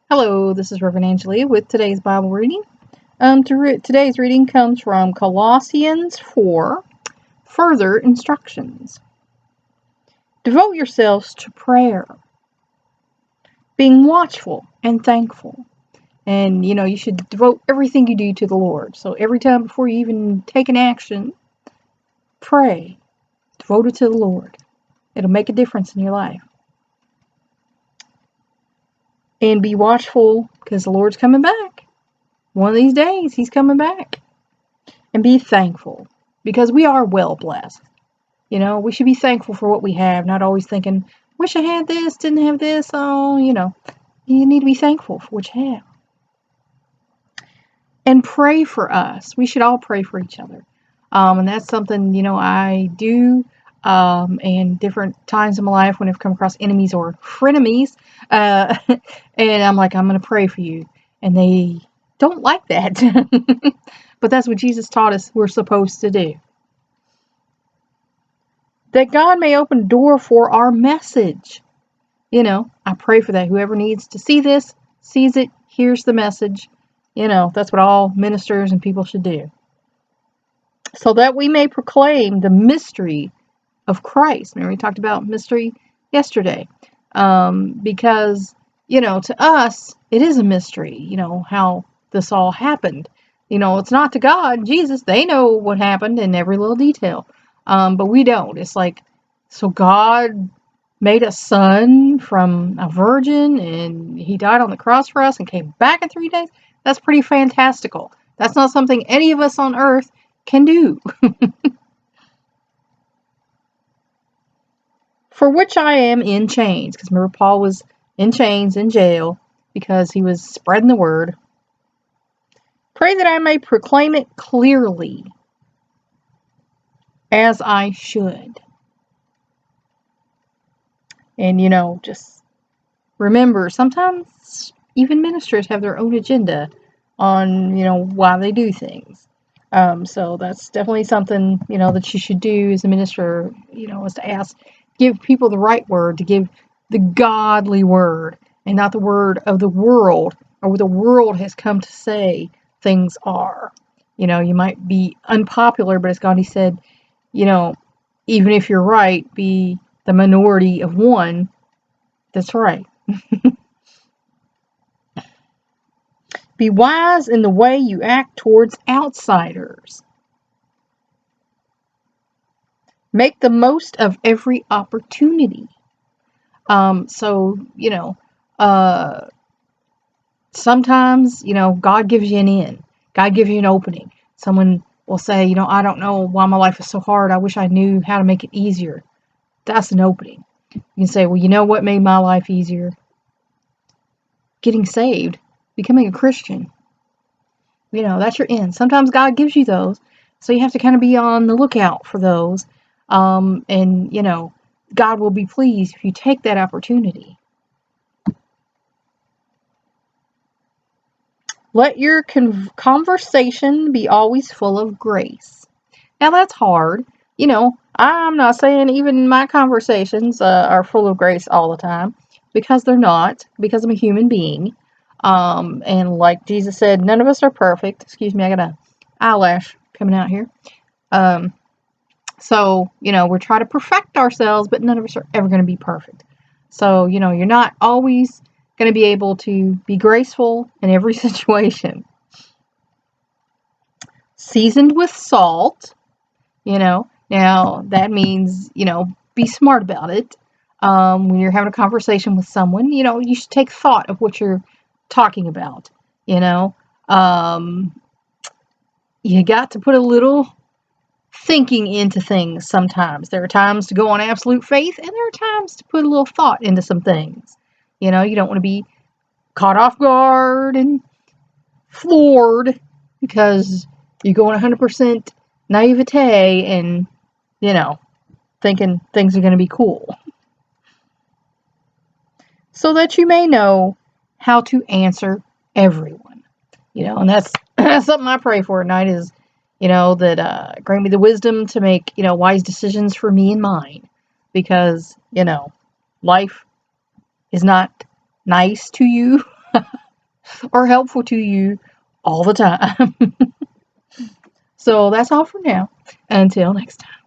Hello, this is Reverend Angelia with today's Bible reading. Today's reading comes from Colossians 4, Further Instructions. Devote yourselves to prayer, being watchful and thankful. And, you should devote everything you do to the Lord. So every time before you even take an action, pray. Devote it to the Lord. It'll make a difference in your life. And be watchful because the Lord's coming back. One of these days, He's coming back. And be thankful because we are well blessed. We should be thankful for what we have, not always thinking, wish I had this, didn't have this. Oh, you need to be thankful for what you have. And pray for us. We should all pray for each other. And that's something, I do and different times in my life when I've come across enemies or frenemies. And I'm like, I'm going to pray for you. And they don't like that. But that's what Jesus taught us we're supposed to do. That God may open a door for our message. I pray for that. Whoever needs to see this, sees it, hears the message. That's what all ministers and people should do. So that we may proclaim the mystery of Christ. Remember we talked about mystery yesterday. Because, to us, it is a mystery, how this all happened. It's not to God, Jesus, they know what happened in every little detail. But we don't. It's like, so God made a son from a virgin and he died on the cross for us and came back in 3 days. That's pretty fantastical. That's not something any of us on earth can do. For which I am in chains. Because remember, Paul was in chains, in jail, because he was spreading the word. Pray that I may proclaim it clearly, as I should. And, just remember, sometimes even ministers have their own agenda on, why they do things. So that's definitely something, that you should do as a minister, is to give people the right word, to give the godly word, and not the word of the world, or what the world has come to say things are. You might be unpopular, but as Gandhi said, even if you're right, be the minority of one that's right. Be wise in the way you act towards outsiders. Make the most of every opportunity. Sometimes, God gives you an in. God gives you an opening. Someone will say, I don't know why my life is so hard. I wish I knew how to make it easier. That's an opening. You can say, well, you know what made my life easier? Getting saved. Becoming a Christian. That's your in. Sometimes God gives you those. So you have to kind of be on the lookout for those. God will be pleased if you take that opportunity. Let your conversation be always full of grace. Now that's hard. I'm not saying even my conversations are full of grace all the time, because they're not, because I'm a human being. And like Jesus said, none of us are perfect. Excuse me, I got an eyelash coming out here. So, we're trying to perfect ourselves, but none of us are ever going to be perfect. So, you're not always going to be able to be graceful in every situation. Seasoned with salt, now that means, be smart about it. When you're having a conversation with someone, you should take thought of what you're talking about. You got to put a little thinking into things sometimes. There are times to go on absolute faith, and there are times to put a little thought into some things. You don't want to be caught off guard and floored because you're going 100% naivete and, thinking things are going to be cool. So that you may know how to answer everyone. And that's something I pray for at night is, that grant me the wisdom to make, wise decisions for me and mine. Because, life is not nice to you. are helpful to you all the time. So that's all for now. Until next time.